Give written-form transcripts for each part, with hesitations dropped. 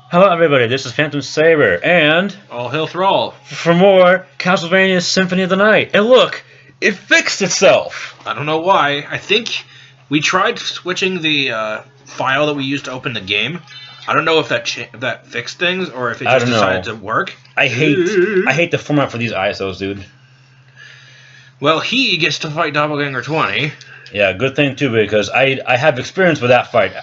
Hello everybody, this is Phantom Saber, and All hail Thrall. for more Castlevania Symphony of the Night. And look, it fixed itself! I don't know why. I think we tried switching the file that we used to open the game. I don't know if that fixed things or if it just decided to work. I hate the format for these ISOs, dude. Well, he gets to fight Doppelganger 20. Yeah, good thing too, because I have experience with that fight.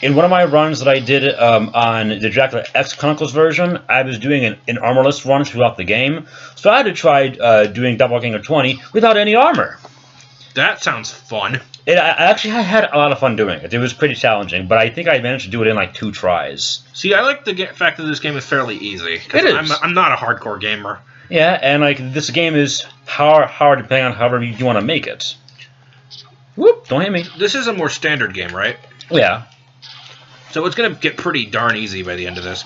In one of my runs that I did on the Dracula X Chronicles version, I was doing an armorless run throughout the game, so I had to try doing Doppelganger 20 without any armor. That sounds fun. I actually had a lot of fun doing it. It was pretty challenging, but I think I managed to do it in like 2 tries. See, I like the fact that this game is fairly easy. It is. I'm not a hardcore gamer. Yeah, and like this game is hard depending on however you want to make it. Whoop! Don't hit me. This is a more standard game, right? Yeah. So it's going to get pretty darn easy by the end of this.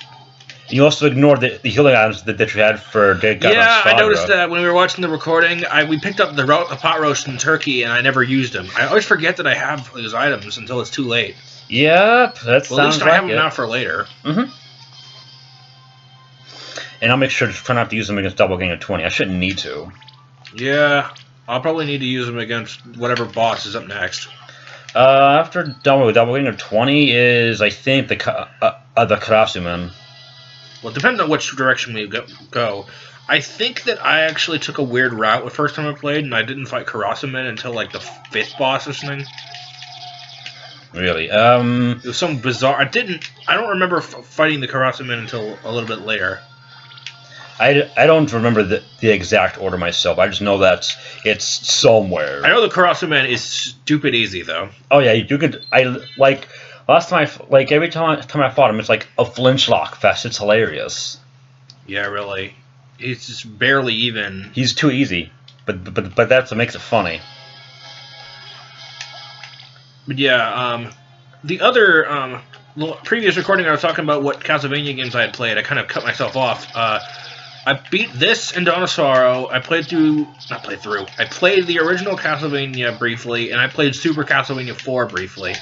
You also ignored the healing items that you had for Dead God. Yeah, I noticed that when we were watching the recording. We picked up the pot roast and turkey, and I never used them. I always forget that I have those items until it's too late. Yep, that sounds well, at least I have them now for later. Mm-hmm. And I'll make sure to try not to use them against Doppelganger 20. I shouldn't need to. Yeah, I'll probably need to use them against whatever boss is up next. After Doppelganger 20 is, I think, the Karasuman. Well, it depends on which direction we go. I think that I actually took a weird route the first time I played, and I didn't fight Karasuman until, like, the 5th boss or something. Really? It was some bizarre... I don't remember fighting the Karasuman until a little bit later. I don't remember the exact order myself. I just know that it's somewhere. I know the Karasuman is stupid easy, though. Oh yeah, you could. Last time every time I fought him, it's like a flinch lock fest. It's hilarious. Yeah, really. It's just barely even. He's too easy, but that's what makes it funny. But yeah, the other previous recording I was talking about what Castlevania games I had played. I kind of cut myself off. I beat this and Dawn of Sorrow. I played the original Castlevania briefly, and I played Super Castlevania 4 briefly.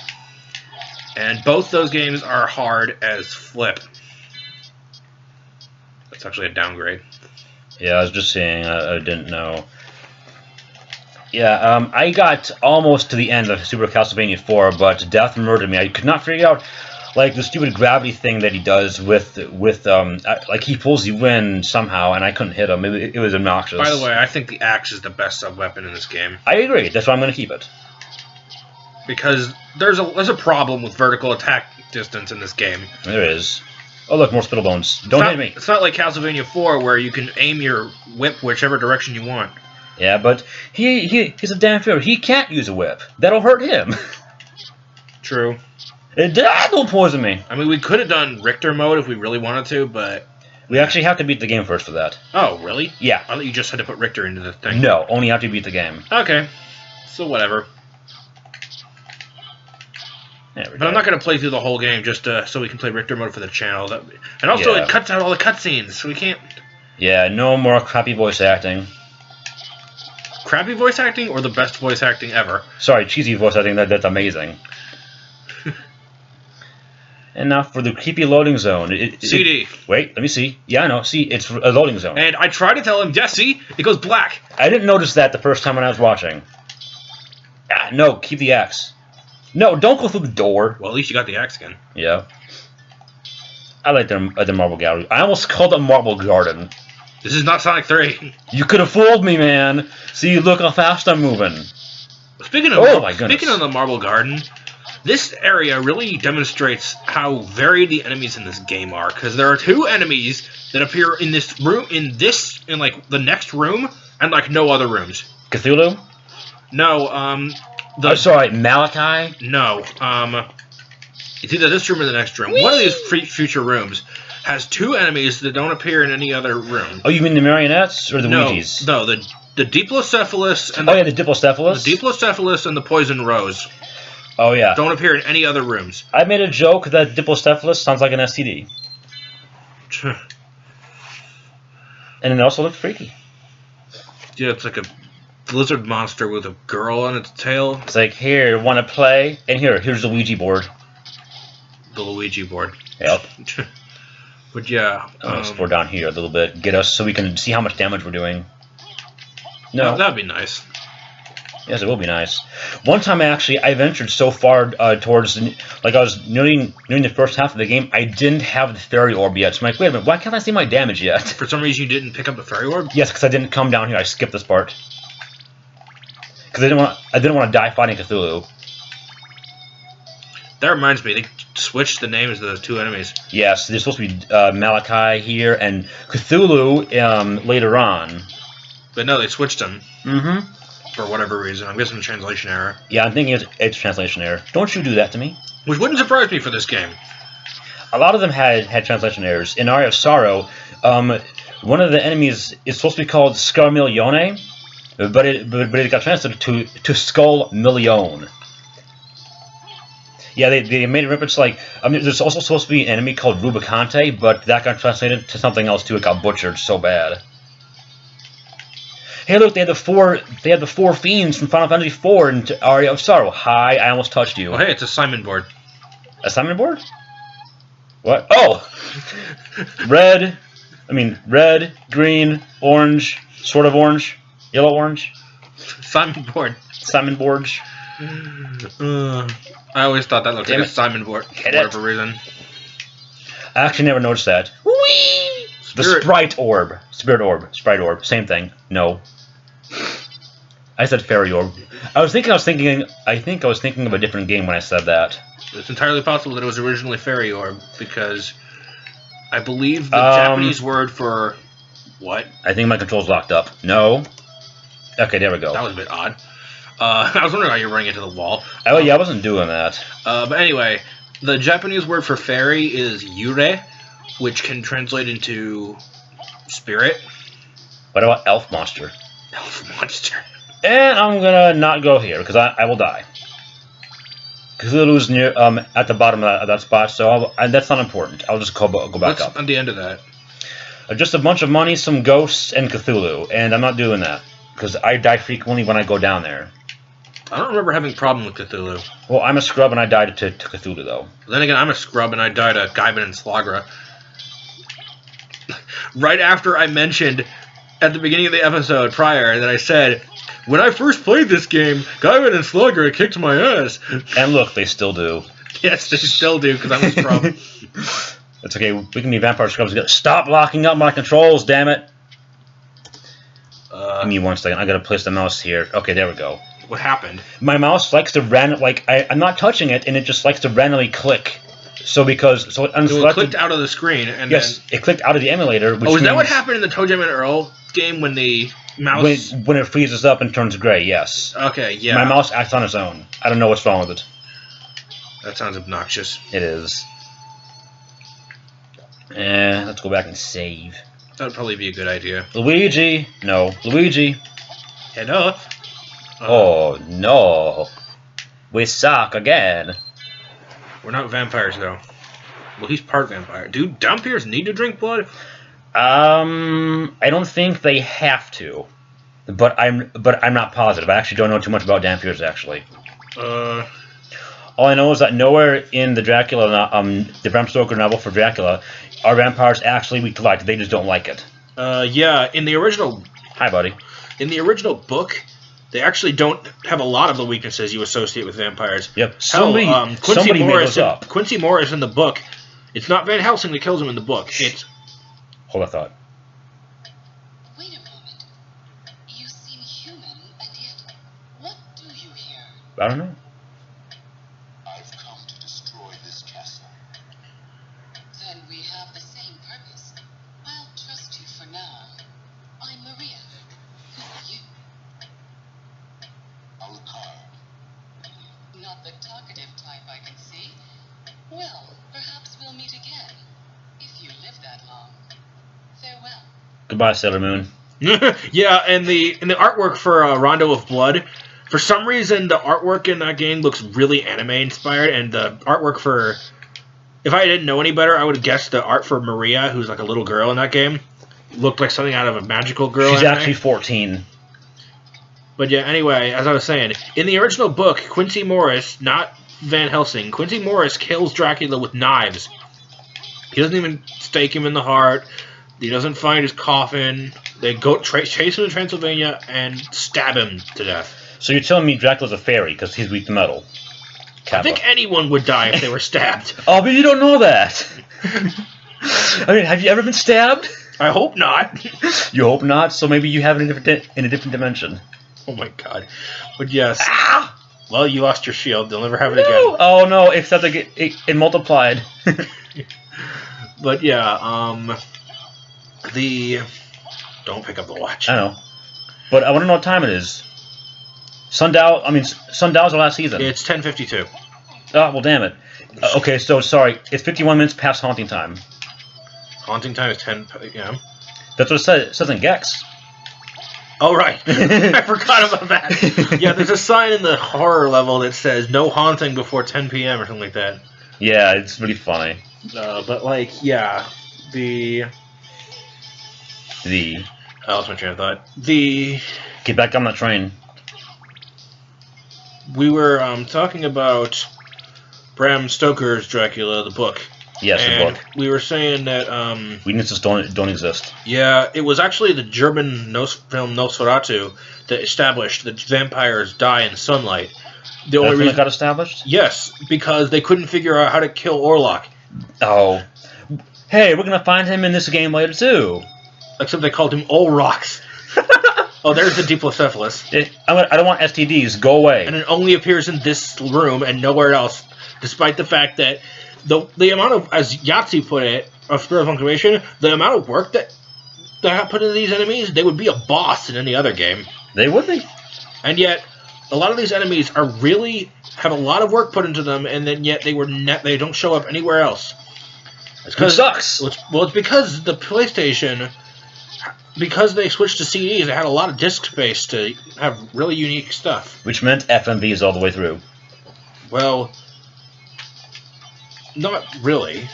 And both those games are hard as flip. That's actually a downgrade. Yeah, I was just saying, I didn't know. Yeah, I got almost to the end of Super Castlevania 4, but death murdered me. I could not figure out, like, the stupid gravity thing that he does with like, he pulls you in somehow, and I couldn't hit him. It was obnoxious. By the way, I think the axe is the best sub-weapon in this game. I agree. That's why I'm going to keep it. Because there's a problem with vertical attack distance in this game. There is. Oh, look, more Spittlebones. Don't hit me. It's not like Castlevania 4 where you can aim your whip whichever direction you want. Yeah, but he's a damn fair. He can't use a whip. That'll hurt him. True. Don't poison me. I mean, we could have done Richter mode if we really wanted to, but... We actually have to beat the game first for that. Oh, really? Yeah. I thought you just had to put Richter into the thing. No, only have to beat the game. Okay. So whatever. But I'm not going to play through the whole game just so we can play Richter mode for the channel. And also, it cuts out all the cutscenes, so we can't... Yeah, no more crappy voice acting. Crappy voice acting or the best voice acting ever? Sorry, cheesy voice acting. That's amazing. And now for the creepy loading zone. CD. Wait, let me see. Yeah, I know. See, it's a loading zone. And I tried to tell him, yes, see? It goes black. I didn't notice that the first time when I was watching. Ah, no, keep the axe. No, don't go through the door. Well, at least you got the axe again. Yeah. I like the marble gallery. I almost called it Marble Garden. This is not Sonic 3. You could have fooled me, man. See, look how fast I'm moving. Speaking of the Marble Garden, this area really demonstrates how varied the enemies in this game are. Because there are 2 enemies that appear in this room, in like the next room, and like no other rooms. Cthulhu? No, I'm sorry, Malachi? No, it's either this room or the next room. Whee! One of these future rooms has 2 enemies that don't appear in any other room. Oh, you mean the marionettes or the Ouijas? No, the Diplocephalus and the Diplocephalus? The Diplocephalus and the Poison Rose. Oh yeah. Don't appear in any other rooms. I made a joke that Diplocephalus sounds like an STD. And it also looks freaky. Yeah, it's like a lizard monster with a girl on its tail. It's like, here, want to play? And here's the Ouija board. The Luigi board. Yep. But yeah, explore down here a little bit, get us so we can see how much damage we're doing. No, that'd be nice. Yes, it will be nice. One time, I ventured so far towards, like I was nearing the first half of the game, I didn't have the fairy orb yet. So I'm like, wait a minute, why can't I see my damage yet? For some reason, you didn't pick up the fairy orb? Yes, because I didn't come down here. I skipped this part because I didn't want to die fighting Cthulhu. That reminds me, they switched the names of those two enemies. Yes, there's supposed to be Malachi here and Cthulhu later on. But no, they switched them. Mm-hmm. For whatever reason. I'm guessing a translation error. Yeah, I'm thinking it's translation error. Don't you do that to me. Which wouldn't surprise me for this game. A lot of them had translation errors. In Area of Sorrow, one of the enemies is supposed to be called Scarmiglione, but it got translated to Skull Million. Yeah, they made a reference like there's also supposed to be an enemy called Rubicante, but that got translated to something else too. It got butchered so bad. Hey, look, they had the four fiends from Final Fantasy IV into Aria of Sorrow. Hi, I almost touched you. Oh, hey, it's a Simon board. A Simon board? What? Oh! Red, green, orange, sort of orange, yellow orange. Simon board. Simon boards. I always thought that looked like a Simon board for whatever reason. I actually never noticed that. Whee! The Sprite Orb. Spirit Orb. Sprite Orb. Same thing. No. I said Fairy Orb. I think I was thinking of a different game when I said that. It's entirely possible that it was originally Fairy Orb, because I believe the Japanese word for... What? I think my control's locked up. No. Okay, there we go. That was a bit odd. I was wondering how you were running into the wall. Oh, yeah, I wasn't doing that. But anyway, the Japanese word for fairy is yure, which can translate into spirit. What about elf monster? Elf monster. And I'm gonna not go here because I will die. Cthulhu's near at the bottom of that spot, so that's not important. I'll just go back up. On the end of that. Just a bunch of money, some ghosts, and Cthulhu, and I'm not doing that because I die frequently when I go down there. I don't remember having a problem with Cthulhu. Well, I'm a scrub and I died to Cthulhu though. Then again, I'm a scrub and I died to Gaiban and Slagra. Right after I mentioned at the beginning of the episode prior that I said, when I first played this game, Gaiban and Slagra kicked my ass. And look, they still do. Yes, they still do, because I'm a scrub. It's okay, we can be vampire scrubs together. Stop locking up my controls, damn it! Give me 1 second, I gotta place the mouse here. Okay, there we go. What happened? My mouse likes to I'm not touching it, and it just likes to randomly click. So it unselected... So it clicked out of the screen, and yes, it clicked out of the emulator, which is that what happened in the ToeJam and Earl game when the mouse... When it freezes up and turns gray, yes. Okay, yeah. My mouse acts on its own. I don't know what's wrong with it. That sounds obnoxious. It is. Let's go back and save. That would probably be a good idea. Luigi! No. Luigi! Head up! Oh, no. We suck again. We're not vampires, though. Well, he's part vampire. Do vampires need to drink blood? I don't think they have to. But I'm not positive. I actually don't know too much about vampires, actually. All I know is that nowhere in the Dracula, the Bram Stoker novel for Dracula, are vampires actually weak to light. They just don't like it. Yeah, in the original... Hi, buddy. In the original book, they actually don't have a lot of the weaknesses you associate with vampires. Yep. Somebody made those up. Quincy Morris in the book, it's not Van Helsing that kills him in the book. It's... Hold that thought. Wait a moment. You seem human, and yet, what do you here? I don't know. I've come to destroy this castle. Then we have the same purpose. I'll trust you for now. I'm Maria. Who are you? Alucard. Not the talkative type, I can see. Well, perhaps we'll meet again. If you live that long. Farewell. Goodbye, Sailor Moon. Yeah, and the artwork for Rondo of Blood, for some reason the artwork in that game looks really anime inspired, and the artwork for... If I didn't know any better, I would have guessed the art for Maria, who's like a little girl in that game, looked like something out of a magical girl She's anime. actually 14. But yeah, anyway, as I was saying, in the original book, Quincy Morris, not Van Helsing, Quincy Morris kills Dracula with knives. He doesn't even stake him in the heart. He doesn't find his coffin. They go chase him to Transylvania and stab him to death. So you're telling me Dracula's a fairy because he's weak to metal? Kappa. I think anyone would die if they were stabbed. Oh, but you don't know that. I mean, have you ever been stabbed? I hope not. You hope not. So maybe you have it in a different dimension. Oh my god. But yes. Ah! Well, you lost your shield. You'll never have it again. Oh no! Except it multiplied. But yeah, don't pick up the watch. I know, but I want to know what time it is. Sundial. I mean, Sundial's the last season. It's 10:52. Oh well, damn it. Okay, so sorry. It's 51 minutes past haunting time. Haunting time is 10 p.m. That's what it says in Gex. Oh, right. I forgot about that. Yeah, there's a sign in the horror level that says no haunting before 10 p.m. or something like that. Yeah, it's really funny. But, like, yeah, I lost my train of thought. Get back on that train. We were talking about Bram Stoker's Dracula, the book. Yes, the book. We were saying that Weaknesses don't exist. yeah, it was actually the German film Nosferatu that established that vampires die in sunlight. The only reason that got established? Yes, because they couldn't figure out how to kill Orlok. Oh. Hey, we're gonna find him in this game later too. Except they called him Olrox. Oh, there's the Diplocephalus. I don't want STDs. Go away. And it only appears in this room and nowhere else, despite the fact that the amount of, as Yahtzee put it, of Spirit of Punctuation, the amount of work that I put into these enemies, they would be a boss in any other game. They would be. And yet, a lot of these enemies are really have a lot of work put into them, and then yet they don't show up anywhere else. It sucks. Well, it's because the PlayStation, because they switched to CDs, it had a lot of disk space to have really unique stuff. Which meant FMVs all the way through. Well, not really.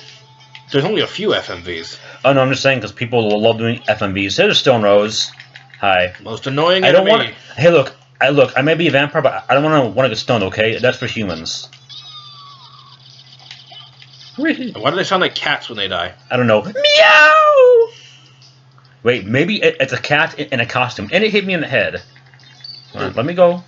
There's only a few FMVs. Oh no, I'm just saying because people love doing FMVs. There's Stone Rose. Hi. Most annoying I don't enemy. want. Hey, look. I may be a vampire, but I don't want to get stoned. Okay, that's for humans. Why do they sound like cats when they die? I don't know. Meow. Wait, maybe it's a cat in a costume, and it hit me in the head. All right, let me go.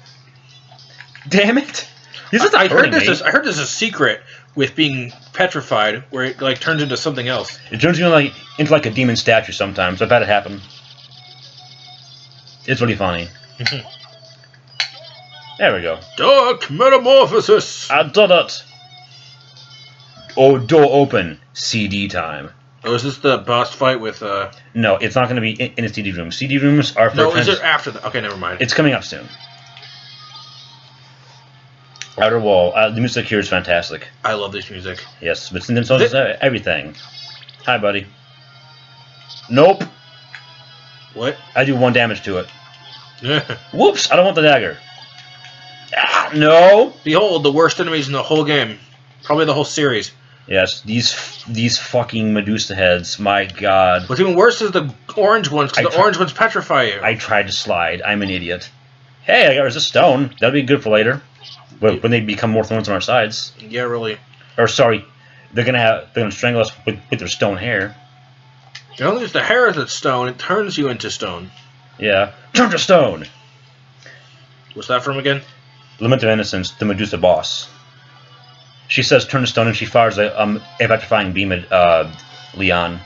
Damn it! I heard there's a secret with being petrified, where it like turns into something else. It turns into like a demon statue sometimes. I've had it happen. It's really funny. There we go. Dark metamorphosis. I did it. Oh, door open. CD time. Oh, is this the boss fight with? No, it's not going to be in a CD room. CD rooms are for. No, is it after that? Okay, never mind. It's coming up soon. Outer Wall. The music here is fantastic. I love this music. Yes, but so does everything. Hi, buddy. Nope. What? I do 1 damage to it. Whoops! I don't want the dagger. Ah, no. Behold, the worst enemies in the whole game. Probably the whole series. Yes, these fucking Medusa heads. My God. What's even worse is the orange ones, because the orange ones petrify you. I tried to slide. I'm an idiot. Hey, I got resist stone. That'll be good for later. When they become more thorns on our sides. Yeah, really. Or sorry, they're gonna strangle us with their stone hair. Not only is the hair that's stone, it turns you into stone. Yeah. Turn to stone! What's that from again? Lament of Innocence, the Medusa boss. She says turn to stone and she fires a petrifying beam at Leon.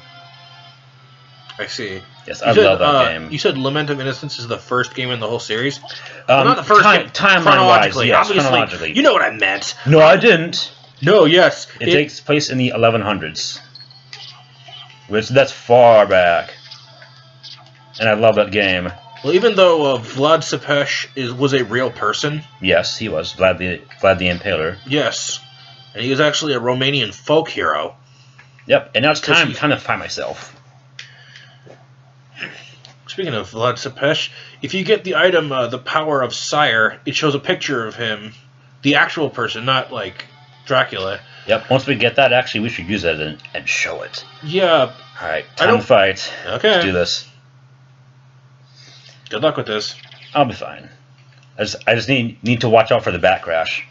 I see. Yes, I love that game. You said Lament of Innocence is the first game in the whole series? Not the first game. Timeline-wise, yes, chronologically. You know what I meant. No, I didn't. No, yes. It takes place in the 1100s. That's far back. And I love that game. Well, even though Vlad Tepes was a real person. Yes, he was. Vlad the Impaler. Yes. And he was actually a Romanian folk hero. Yep, and now it's time to kind of find myself. Speaking of Vlad Tepes, if you get the item, the Power of Sire, it shows a picture of him. The actual person, not like Dracula. Yep, once we get that, actually, we should use that and show it. Yeah. Alright, time to fight. Okay. Let's do this. Good luck with this. I'll be fine. I just need to watch out for the back crash.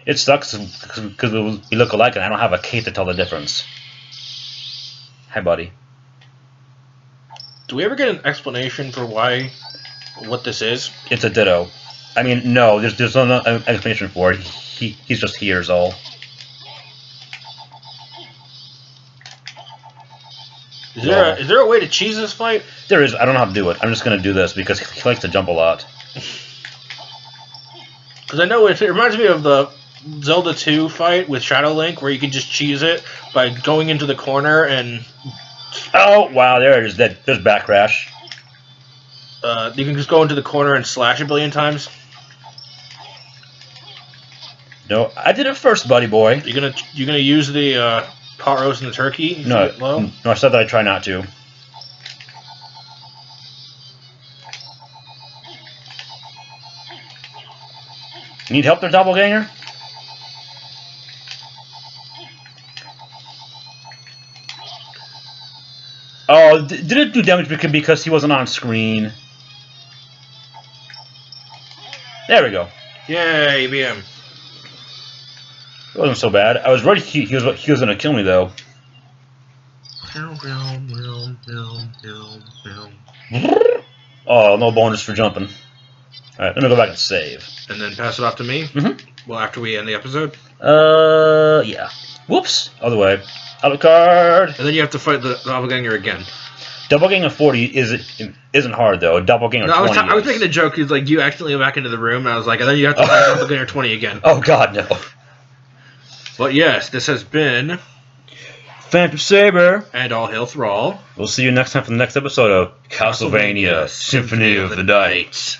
It sucks because we look alike and I don't have a cape to tell the difference. Hi, buddy. Do we ever get an explanation for what this is? It's a Ditto. I mean, no, there's no explanation for it. He's just here is all. Is there a way to cheese this fight? There is. I don't know how to do it. I'm just gonna do this because he likes to jump a lot. Because I know it reminds me of the Zelda 2 fight with Shadow Link, where you can just cheese it by going into the corner and... Oh, wow, there it is. There's Backcrash. You can just go into the corner and slash a billion times. No, I did it first, buddy boy. You gonna use the pot roast and the turkey? No, I said that I try not to. Need help there, doppelganger? Oh, did it do damage because he wasn't on screen? There we go. Yay, BM. It wasn't so bad. I was worried he was going to kill me, though. Oh, no bonus for jumping. Alright, let me go back and save. And then pass it off to me? Mm-hmm. Well, after we end the episode? Yeah. Whoops. Other way. Out card. And then you have to fight the doppelganger again. Doppelganger 40 isn't hard, though. Doppelganger 20 I was making a joke. He's like, you accidentally went back into the room, and I was like, and then you have to fight doppelganger 20 again. Oh, God, no. But yes, this has been... Phantom Saber. And All Hail Thrall. We'll see you next time for the next episode of Castlevania Symphony of the Night.